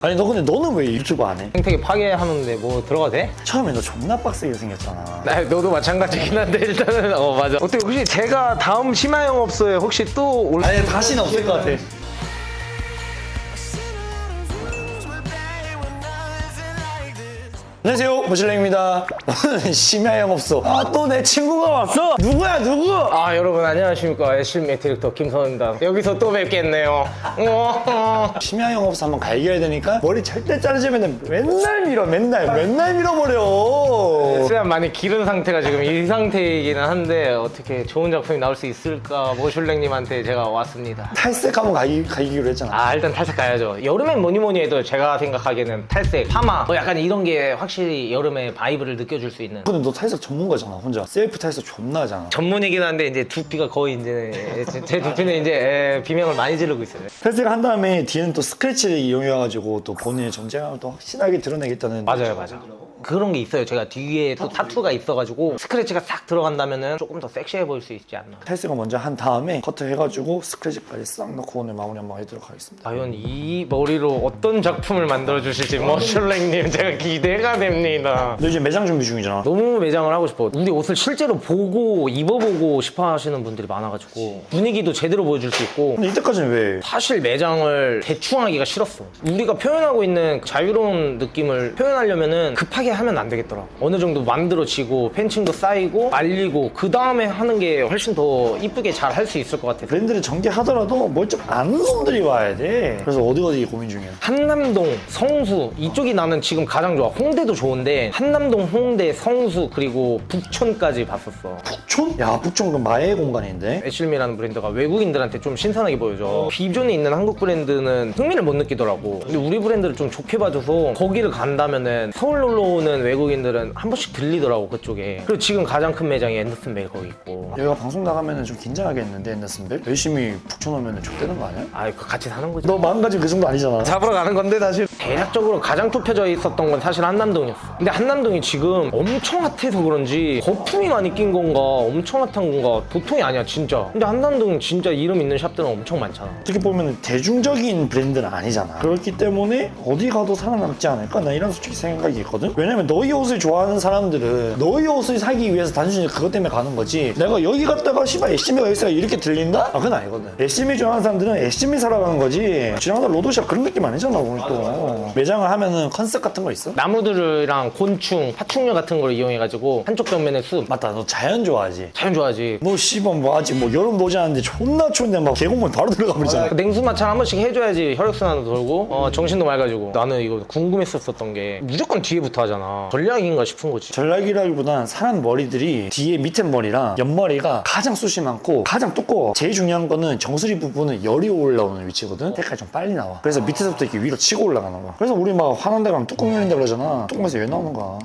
아니 너 근데 너는 왜 유튜브 안 해? 생태계 파괴하는데 뭐 들어가도 돼? 처음에 너 존나 빡세게 생겼잖아. 너도 마찬가지긴 한데 일단은 맞아. 어때 혹시 제가 다음 심야 영업소에 혹시 또 아니 다시는 없을 것 같아. 안녕하세요, 모실랭입니다. 오늘 심야 영업소. 또 내 친구가 왔어. 누구야 누구? 여러분 안녕하십니까. 애슐미 디렉터 김선우입니다. 여기서 또 뵙겠네요. 심야 영업소 한번 갈겨야 되니까 머리 절대 자르자면 맨날 밀어, 맨날 밀어버려. 수염 많이 기른 상태가 지금 이 상태이기는 한데 어떻게 좋은 작품이 나올 수 있을까 모슐랭님한테 제가 왔습니다. 탈색 한번 가기로 했잖아. 일단 탈색 가야죠. 여름엔 뭐니 해도 제가 생각하기에는 탈색, 파마 약간 이런 게 확실히 여름에 바이브를 느껴줄 수 있는. 근데 너 탈색 전문가잖아, 혼자. 셀프 탈색 존나 하잖아. 전문이긴 한데 이제 두피가 거의 이제 제 두피는 이제 비명을 많이 지르고 있어요. 탈색을 한 다음에 뒤에는 또 스크래치를 이용해가지고 또 본인의 존재감을 또 확실하게 드러내겠다는. 맞아요. 그런 게 있어요. 제가 뒤에 또 타투가 있어가지고 스크래치가 싹 들어간다면은 조금 더 섹시해 보일 수 있지 않나. 탈색을 먼저 한 다음에 커트 해가지고 스크래치까지 싹 넣고 오늘 마무리 한번 해도록 하겠습니다. 과연 이 머리로 어떤 작품을 만들어 주실지 머슐랭님 제가 기대가 됩니다. 너 이제 매장 준비 중이잖아. 너무 매장을 하고 싶어. 우리 옷을 실제로 보고 입어보고 싶어 하시는 분들이 많아가지고 분위기도 제대로 보여줄 수 있고. 근데 이때까지는 왜? 사실 매장을 대충 하기가 싫었어. 우리가 표현하고 있는 자유로운 느낌을 표현하려면은 급하게 하면 안 되겠더라. 어느 정도 만들어지고 팬층도 쌓이고 말리고 그 다음에 하는 게 훨씬 더 이쁘게 잘 할 수 있을 것 같아. 브랜드를 전개하더라도 뭘 좀 아는 놈들이 와야 돼. 그래서 어디 고민 중이야. 한남동, 성수 이쪽이 나는 지금 가장 좋아. 홍대도 좋은데 한남동, 홍대, 성수 그리고 북촌까지 봤었어. 북촌? 야, 북촌 그 마의 공간인데? 애슐미라는 브랜드가 외국인들한테 좀 신선하게 보여져. 기존에 있는 한국 브랜드는 흥미를 못 느끼더라고. 근데 우리 브랜드를 좀 좋게 봐줘서 거기를 간다면은 서울 놀러 오는 외국인들은 한 번씩 들리더라고, 그쪽에. 그리고 지금 가장 큰 매장이 앤더슨 벨 거기 있고. 여기가 방송 나가면은 좀 긴장하겠는데, 앤더슨벨? 열심히 북촌 오면은 족되는 거 아니야? 그거 같이 사는 거지. 너 마음가짐 그 정도 아니잖아. 잡으러 가는 건데 사실 대략적으로 가장 좁혀져 있었던 건 사실 한남동이었어. 근데 한남동이 지금 엄청 핫해서 그런지 거품이 많이 낀 건가 엄청 핫한 건가 보통이 아니야 진짜. 근데 한남동은 진짜 이름 있는 샵들은 엄청 많잖아. 어떻게 보면 대중적인 브랜드는 아니잖아. 그렇기 때문에 어디 가도 살아남지 않을까? 나 이런 솔직히 생각이 있거든? 왜냐면 너희 옷을 좋아하는 사람들은 너희 옷을 사기 위해서 단순히 그것 때문에 가는 거지. 내가 여기 갔다가 씨발 애쉬미가 여기서 이렇게 들린다? 그건 아니거든. 애쉬미 좋아하는 사람들은 애쉬미 사러 가는 거지. 지나가다 로드샵 그런 느낌 아니잖아. 오늘 또 매장을 하면은 컨셉 같은 거 있어? 나무들이랑 곤충, 파충류 같은 걸 이용해가지고 한쪽 벽면에 숲. 맞다, 너 자연 좋아하지? 자연 좋아하지. 뭐 씨발 뭐 아직 뭐 여름 오지 않았는데 존나 추운데 막 계곡물 바로 들어가 버리잖아. 냉수 마찰 한 번씩 해줘야지 혈액순환도 돌고 정신도 맑아지고. 나는 이거 궁금했었던 게 무조건 뒤에부터 하잖아. 전략인가 싶은 거지. 전략이라기보단 사람 머리들이 뒤에 밑에 머리랑 옆머리가 가장 숱이 많고 가장 두꺼워. 제일 중요한 거는 정수리 부분은 열이 올라오는 위치거든. 색깔이 좀 빨리 나와. 그래서 밑에서부터 이렇게 위로 치고 올라가나 봐. 그래서 우리 막 화난 데 가면 뚜껑 열린다 그러잖아. 뚜껑에서 왜 나오는 거야?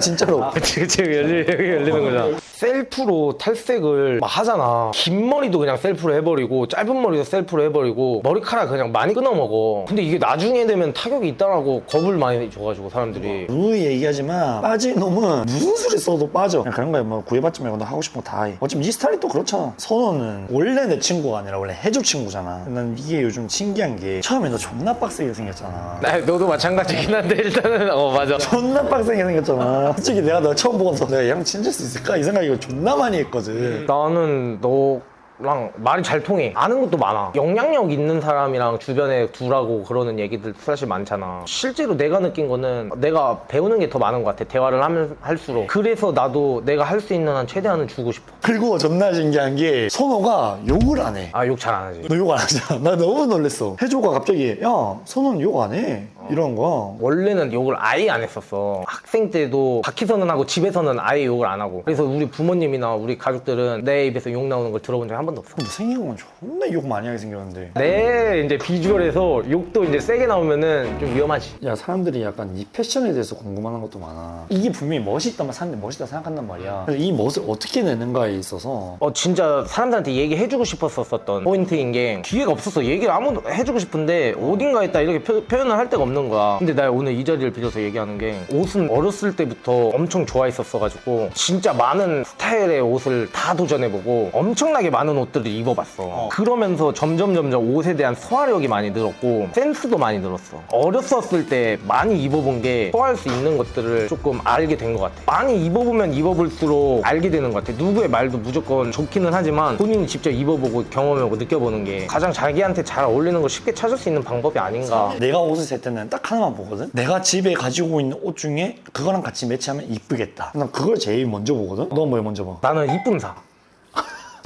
진짜로. 그치 여기 열리는 거잖아. 셀프로 탈색을 막 하잖아. 긴 머리도 그냥 셀프로 해버리고 짧은 머리도 셀프로 해버리고 머리카락 그냥 많이 끊어먹어. 근데 이게 나중에 되면 타격이 있다라고 겁을 많이 줘가지고 사람들이. 누누이 얘기하지만 빠진 놈은 무슨 수를 써도 빠져. 그냥 그런 거야. 뭐 구애받지 말고 너 하고 싶은 거 다 해. 어차피 네 스타일이 또 그렇잖아. 선호는 원래 내 친구가 아니라 원래 해조 친구잖아. 난 이게 요즘 신기한 게 처음에 너 존나 빡세게 생겼잖아. 너도 마찬가지긴 한데 일단은 맞아. 존나 빡세게 생겼잖아. 솔직히 내가 너 처음 보고서 내가 얘랑 친해질 수 있을까? 이 생각이 존나 많이 했거든. 나는 너랑 말이 잘 통해. 아는 것도 많아. 영향력 있는 사람이랑 주변에 두라고 그러는 얘기들 사실 많잖아. 실제로 내가 느낀 거는 내가 배우는 게 더 많은 것 같아. 대화를 하면 할수록. 그래서 나도 내가 할 수 있는 한 최대한은 주고 싶어. 그리고 존나 신기한 게 선호가 욕을 안 해. 욕 잘 안 하지. 너 욕 안 하잖아. 나 너무 놀랬어. 해조가 갑자기 야 선호는 욕 안 해. 이런 거. 원래는 욕을 아예 안 했었어. 학생 때도 밖에서는 하고 집에서는 아예 욕을 안 하고. 그래서 우리 부모님이나 우리 가족들은 내 입에서 욕 나오는 걸 들어본 적이 한 번도 없어. 너 생긴 건 존나 욕 많이 하게 생겼는데. 내 이제 비주얼에서 욕도 이제 세게 나오면은 좀 위험하지. 야 사람들이 약간 이 패션에 대해서 궁금해하는 것도 많아. 이게 분명히 멋있다면 사람들이 멋있다 생각한단 말이야. 그래서 이 멋을 어떻게 내는가에 있어서 진짜 사람들한테 얘기해주고 싶었었던 포인트인 게 기회가 없었어. 얘기를 아무도 해주고 싶은데 어딘가에 딱 이렇게 표현을 할 데가 없는 없는 거야. 근데 나 오늘 이 자리를 빌어서 얘기하는 게 옷은 어렸을 때부터 엄청 좋아했었어가지고 진짜 많은 스타일의 옷을 다 도전해보고 엄청나게 많은 옷들을 입어봤어. 그러면서 점점 옷에 대한 소화력이 많이 늘었고 센스도 많이 늘었어. 어렸었을 때 많이 입어본 게 소화할 수 있는 것들을 조금 알게 된 것 같아. 많이 입어보면 입어볼수록 알게 되는 것 같아. 누구의 말도 무조건 좋기는 하지만 본인이 직접 입어보고 경험해보고 느껴보는 게 가장 자기한테 잘 어울리는 걸 쉽게 찾을 수 있는 방법이 아닌가. 내가 옷을 살 때는 딱 하나만 보거든. 내가 집에 가지고 있는 옷 중에 그거랑 같이 매치하면 이쁘겠다. 난 그걸 제일 먼저 보거든. 넌 뭘 먼저 봐? 나는 이쁨사.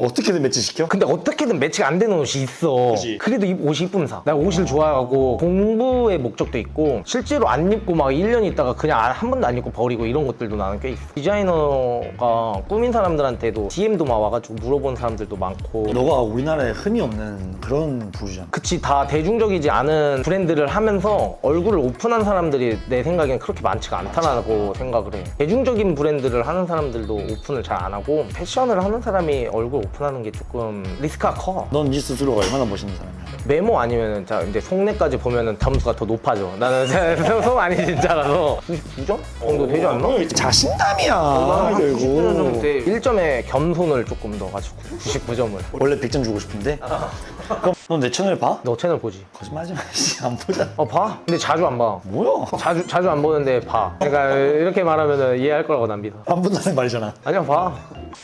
어떻게든 매치시켜? 근데 어떻게든 매치가 안 되는 옷이 있어. 그치. 그래도 옷이 이쁨사. 내가 옷을 좋아하고 공부의 목적도 있고 실제로 안 입고 막 1년 있다가 그냥 한 번도 안 입고 버리고 이런 것들도 나는 꽤 있어. 디자이너가 꾸민 사람들한테도 DM도 막 와가지고 물어본 사람들도 많고. 너가 우리나라에 흔히 없는 그런 부류잖아. 그치, 다 대중적이지 않은 브랜드를 하면서 얼굴을 오픈한 사람들이 내 생각엔 그렇게 많지가 않다라고 생각을 해. 대중적인 브랜드를 하는 사람들도 오픈을 잘 안 하고 패션을 하는 사람이 얼굴 오픈하는 게 조금 리스크가 커. 넌 네 스스로가 얼마나 멋있는 사람이야? 메모 아니면은 자 이제 속내까지 보면은 점수가 더 높아져. 나는 속 아니 진짜라서 99점 정도 되지 않나? 자신감이야. 한 99점 정도 결국. 돼. 1점에 겸손을 조금 넣어가지고 99점을. 원래 100점 주고 싶은데? 그럼 넌 내 채널 봐? 너 채널 보지? 거짓말하지 마. 씨, 안 보잖아. 봐. 근데 자주 안 봐. 뭐야? 자주 안 보는데 봐. 그러니까 이렇게 말하면은 이해할 거라고 난 믿어. 안 본다는 말이잖아. 아니야 봐.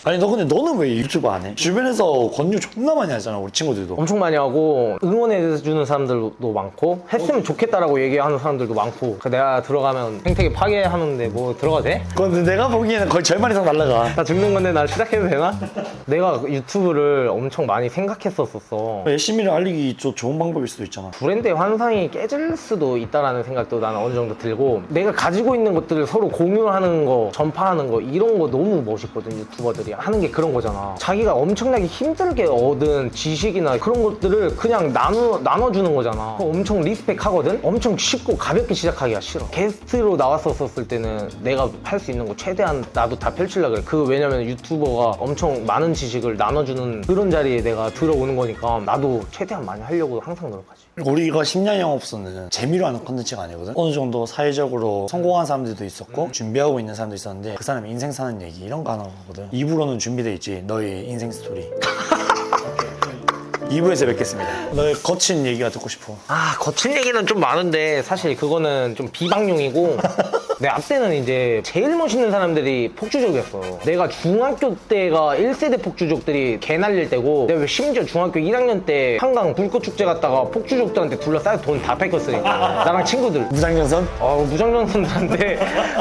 아니 너 근데 너는 왜 유튜브 안 해? 주변에서 권유 존나 많이 하잖아 우리 친구들도. 엄청 많이 하고 응원해주는 사람들도 많고 했으면 좋겠다라고 얘기하는 사람들도 많고 내가 들어가면 생태계 파괴하는데 뭐 들어가도 돼? 근데 내가 보기에는 거의 절반 이상 날라가. 나 죽는 건데 나 시작해도 되나? 내가 유튜브를 엄청 많이 생각했었어. 열심히를 알리기 좋은 방법일 수도 있잖아. 브랜드의 환상이 깨질 수도 있다라는 생각도 나는 어느 정도 들고 내가 가지고 있는 것들을 서로 공유하는 거, 전파하는 거 이런 거 너무 멋있거든. 유튜버들이 하는 게 그런 거잖아. 자기가 엄청나게 힘들게 얻은 지식이나 그런 것들을 그냥 나눠주는 거잖아. 그거 엄청 리스펙 하거든? 엄청 쉽고 가볍게 시작하기가 싫어. 게스트로 나왔었을 때는 내가 할 수 있는 거 최대한 나도 다 펼치려고 그래. 왜냐면 유튜버가 엄청 많은 지식을 나눠주는 그런 자리에 내가 들어오는 거니까 나도 최대한 많이 하려고 항상 노력하지. 우리가 10년 영업소는 재미로 하는 컨텐츠가 아니거든. 어느 정도 사회적으로 성공한 사람들도 있었고 준비하고 있는 사람도 있었는데 그 사람의 인생 사는 얘기 이런 거 하나 하거든. 2부로는 준비돼 있지. 너의 인생 스토리. 2부에서 뵙겠습니다. 너의 거친 얘기가 듣고 싶어. 거친 얘기는 좀 많은데 사실 그거는 좀 비방용이고 내 앞때는 이제 제일 멋있는 사람들이 폭주족이었어. 내가 중학교 때가 1세대 폭주족들이 개 날릴 때고 내가 심지어 중학교 1학년 때 한강 불꽃축제 갔다가 폭주족들한테 둘러싸여 돈 다 뺏겼으니까 나랑 친구들 무장전선? 무장전선들한테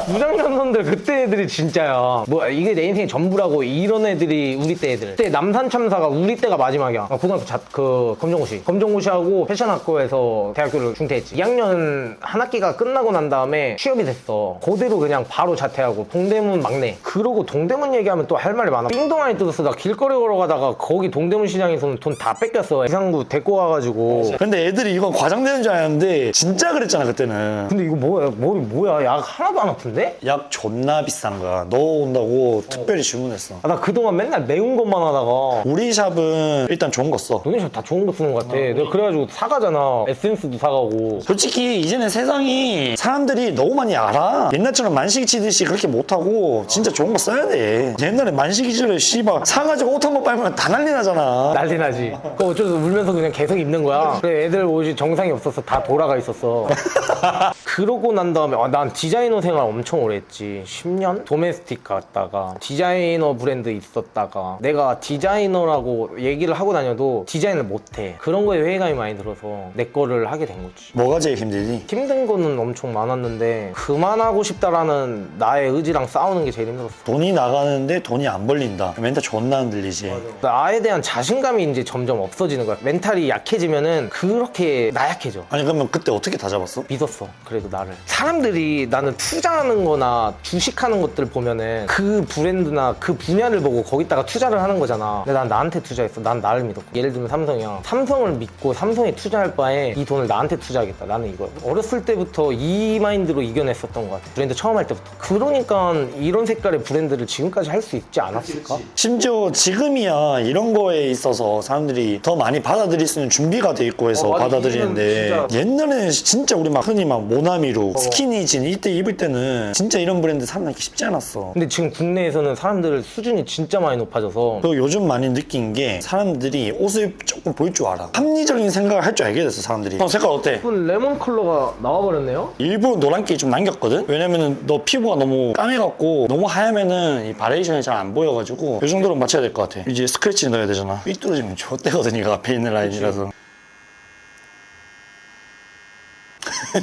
무장전선들 그때 애들이 진짜야. 뭐 이게 내 인생의 전부라고 이런 애들이 우리 때 애들. 그때 남산 참사가 우리 때가 마지막이야. 고등학교 검정고시하고 패션학교에서 대학교를 중퇴했지. 2학년 한 학기가 끝나고 난 다음에 취업이 됐어. 그대로 그냥 바로 자퇴하고 동대문 막내. 그러고 동대문 얘기하면 또 할 말이 많아. 띵동아니 뜯었어. 나 길거리 걸어가다가 거기 동대문 시장에서는 돈 다 뺏겼어. 이상구 데리고 와가지고. 근데 애들이 이거 과장되는 줄 알았는데 진짜 그랬잖아 그때는. 근데 이거 뭐야? 머리 뭐야? 약 하나도 안 아픈데? 약 존나 비싼 거야. 너 온다고 특별히 주문했어. 나 그동안 맨날 매운 것만 하다가 우리 샵은 일단 좋은 거 써. 너네 다 좋은 거 쓰는 것 같아. 내가 그래가지고 사가잖아. 에센스도 사가고. 솔직히 이제는 세상이 사람들이 너무 많이 알아. 옛날처럼 만식이 치듯이 그렇게 못하고 진짜 좋은 거 써야 돼. 옛날에 만식이 치를 씨발 사가지고 옷 한 번 빨면 다 난리 나잖아. 난리 나지. 그거 어쩌서 울면서 그냥 계속 입는 거야. 그래 애들 옷이 정상이 없어서 다 돌아가 있었어. 그러고 난 다음에 난 디자이너 생활 엄청 오래 했지. 10년? 도메스틱 갔다가 디자이너 브랜드 있었다가 내가 디자이너라고 얘기를 하고 다녀도 디자인을 못해. 그런 거에 회의감이 많이 들어서 내 거를 하게 된 거지. 뭐가 제일 힘들니? 힘든 거는 엄청 많았는데 그만하고 싶다라는 나의 의지랑 싸우는 게 제일 힘들었어. 돈이 나가는데 돈이 안 벌린다. 멘탈 존나 흔들리지. 나에 대한 자신감이 이제 점점 없어지는 거야. 멘탈이 약해지면은 그렇게 나약해져. 아니 그러면 그때 어떻게 다 잡았어? 믿었어. 그래도 아무도 나를. 사람들이 나는 투자하는 거나 주식하는 것들 보면은 그 브랜드나 그 분야를 보고 거기다가 투자를 하는 거잖아. 근데 난 나한테 투자했어. 난 나를 믿었고. 예를 들면 삼성이야. 삼성을 믿고 삼성에 투자할 바에 이 돈을 나한테 투자하겠다. 나는 이거 어렸을 때부터 이 마인드로 이겨냈었던 것 같아. 브랜드 처음 할 때부터. 그러니까 이런 색깔의 브랜드를 지금까지 할 수 있지 않았을까? 심지어 지금이야 이런 거에 있어서 사람들이 더 많이 받아들일 수 있는 준비가 돼 있고 해서 맞아. 받아들이는데 이거는 옛날에는 진짜 우리 막 흔히 막 모나미로 스키니진 이때 입을 때는 진짜 이런 브랜드 살아남기 쉽지 않았어. 근데 지금 국내에서는 사람들 수준이 진짜 많이 높아져서 그리고 요즘 많이 느낀 게 사람들이 옷을 조금 볼 줄 알아. 합리적인 생각을 할 줄 알게 됐어 사람들이. 색깔 어때? 예쁜 레몬 컬러가 나와버렸네요? 일부러 노란기 좀 남겼거든? 왜냐면은 너 피부가 너무 까매갖고 너무 하얗면은 이 바레이션이 잘 안 보여가지고 이 정도로 맞춰야 될 것 같아. 이제 스크래치 넣어야 되잖아. 삐뚤어지면 좆대거든 이거 앞에 있는 라인이라서.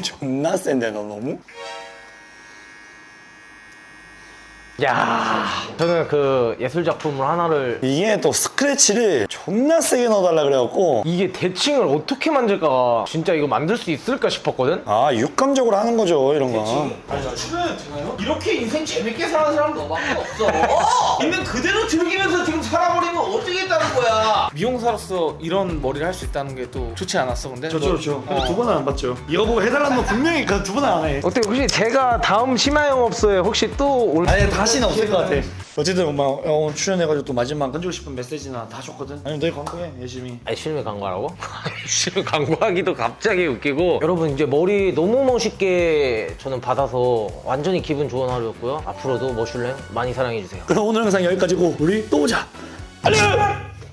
존나 센데 너 너무? 야, 저는 그 예술 작품을 하나를 이게 또 스크래치를 존나 세게 넣어달라 그래갖고 이게 대칭을 어떻게 만들까 진짜 이거 만들 수 있을까 싶었거든? 아 육감적으로 하는 거죠 이런 거. 아니 나 출연해도 되나요? 이렇게 인생 재밌게 사는 사람 너밖에 없어. 있는 그대로 즐기면서 지금 살아버리면 어떻게 했다는 거야. 미용사로서 이런 머리를 할 수 있다는 게 또 좋지 않았어 근데? 좋죠. 근데 두 번은 안 봤죠. 이거 보고 해달라는 거 분명히 그 두 번은 안 해. 어때 혹시 제가 다음 심야영업소에 혹시 또 올... 아니 다시는 없을 것 같아. 어쨌든 엄마 출연해가지고 또 마지막 던지고 싶은 메시지나 다 줬거든. 아니 너희 광고해 열심히. 아니 실미 광고하라고? 실미 광고하기도 갑자기 웃기고 여러분 이제 머리 너무 멋있게 저는 받아서 완전히 기분 좋은 하루였고요. 앞으로도 머슐랭 많이 사랑해주세요. 그럼 오늘 영상 여기까지고 우리 또 보자. 안녕.